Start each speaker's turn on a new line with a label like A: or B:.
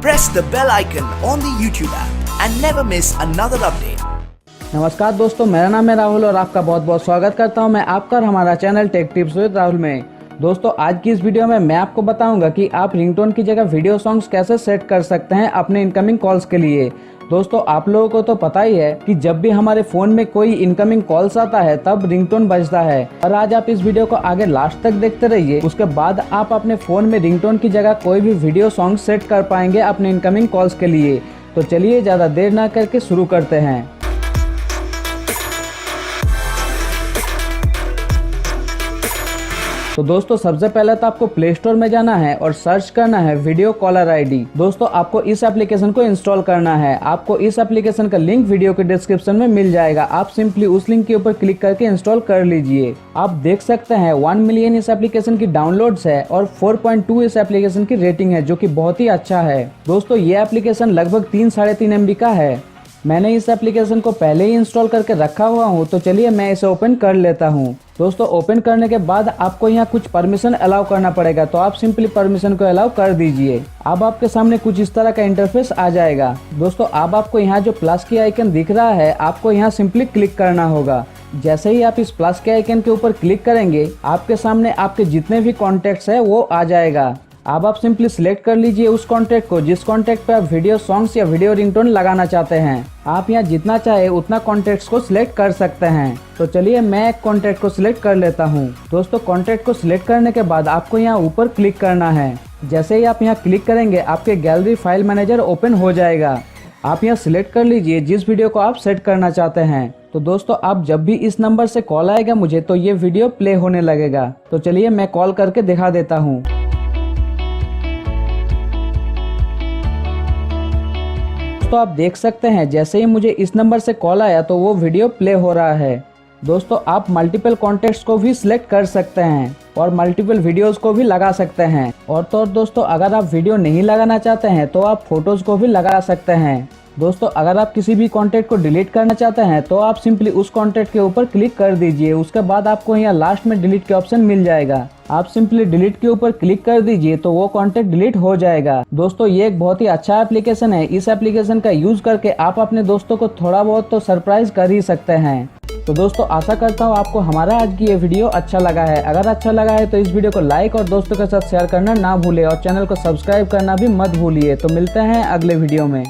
A: Press the bell icon on the YouTube app and never miss another update.
B: नमस्कार दोस्तों, मेरा नाम है राहुल और आपका बहुत बहुत स्वागत करता हूं मैं आपका और हमारा channel take tips with Rahul में। दोस्तों, आज की इस वीडियो में मैं आपको बताऊंगा कि आप रिंगटोन की जगह वीडियो सॉन्ग्स कैसे सेट कर सकते हैं अपने इनकमिंग कॉल्स के लिए। दोस्तों, आप लोगों को तो पता ही है कि जब भी हमारे फोन में कोई इनकमिंग कॉल्स आता है तब रिंगटोन बजता है। और आज आप इस वीडियो को आगे लास्ट तक देखते रहिए, उसके बाद आप अपने फोन में रिंगटोन की जगह कोई भी वीडियो सॉन्ग सेट कर पाएंगे अपने इनकमिंग कॉल्स के लिए। तो चलिए ज्यादा देर ना करके शुरू करते हैं। तो दोस्तों, सबसे पहले तो आपको प्ले स्टोर में जाना है और सर्च करना है वीडियो कॉलर आईडी। दोस्तों, आपको इस एप्लीकेशन को इंस्टॉल करना है। आपको इस एप्लीकेशन का लिंक वीडियो के डिस्क्रिप्शन में मिल जाएगा। आप सिंपली उस लिंक के ऊपर क्लिक करके इंस्टॉल कर लीजिए। आप देख सकते हैं 1 मिलियन इस एप्लीकेशन की डाउनलोड्स है और 4.2 इस एप्लीकेशन की रेटिंग है, जो कि बहुत ही अच्छा है। दोस्तों, ये एप्लीकेशन लगभग 3-3.5 MB का है। मैंने इस एप्लीकेशन को पहले ही इंस्टॉल करके रखा हुआ हूँ, तो चलिए मैं इसे ओपन कर लेता हूँ। दोस्तों, ओपन करने के बाद आपको यहाँ कुछ परमिशन अलाउ करना पड़ेगा, तो आप सिंपली परमिशन को अलाउ कर दीजिए। अब आपके सामने कुछ इस तरह का इंटरफेस आ जाएगा। दोस्तों, अब आपको यहाँ जो प्लस की आइकन दिख रहा है, आपको यहाँ सिंपली क्लिक करना होगा। जैसे ही आप इस प्लस के आइकन के ऊपर क्लिक करेंगे, आपके सामने आपके जितने भी कॉन्टेक्ट्स है वो आ जाएगा। अब आप सिंपली सिलेक्ट कर लीजिए उस कॉन्टैक्ट को जिस कॉन्टैक्ट पे आप वीडियो सॉन्ग्स या वीडियो रिंगटोन लगाना चाहते हैं। आप यहाँ जितना चाहे उतना कॉन्टैक्ट्स को सिलेक्ट कर सकते हैं। तो चलिए मैं एक कॉन्टैक्ट को सिलेक्ट कर लेता हूँ। दोस्तों, कॉन्टैक्ट को सिलेक्ट करने के बाद आपको यहाँ ऊपर क्लिक करना है। जैसे ही आप यहाँ क्लिक करेंगे, आपके गैलरी फाइल मैनेजर ओपन हो जाएगा। आप यहाँ सिलेक्ट कर लीजिए जिस वीडियो को आप सेट करना चाहते हैं। तो दोस्तों, आप जब भी इस नंबर से कॉल आएगा मुझे, तो ये वीडियो प्ले होने लगेगा। तो चलिए मैं कॉल करके दिखा देता हूँ। तो आप देख सकते हैं जैसे ही मुझे इस नंबर से कॉल आया तो वो वीडियो प्ले हो रहा है। दोस्तों, आप मल्टीपल कॉन्टेक्ट्स को भी सिलेक्ट कर सकते हैं और मल्टीपल वीडियोस को भी लगा सकते हैं। और तो दोस्तों, अगर आप वीडियो नहीं लगाना चाहते हैं तो आप फोटोज को भी लगा सकते हैं। दोस्तों, अगर आप किसी भी कॉन्टैक्ट को डिलीट करना चाहते हैं तो आप सिंपली उस कॉन्टैक्ट के ऊपर क्लिक कर दीजिए। उसके बाद आपको यहाँ लास्ट में डिलीट के ऑप्शन मिल जाएगा। आप सिंपली डिलीट के ऊपर क्लिक कर दीजिए तो वो कॉन्टैक्ट डिलीट हो जाएगा। दोस्तों, ये एक बहुत ही अच्छा एप्लीकेशन है। इस एप्लीकेशन का यूज करके आप अपने दोस्तों को थोड़ा बहुत तो सरप्राइज कर ही सकते हैं। तो दोस्तों, आशा करता हूँ आपको हमारा आज की ये वीडियो अच्छा लगा है। अगर अच्छा लगा है तो इस वीडियो को लाइक और दोस्तों के साथ शेयर करना ना भूले और चैनल को सब्सक्राइब करना भी मत भूलिए। तो मिलते हैं अगले वीडियो में।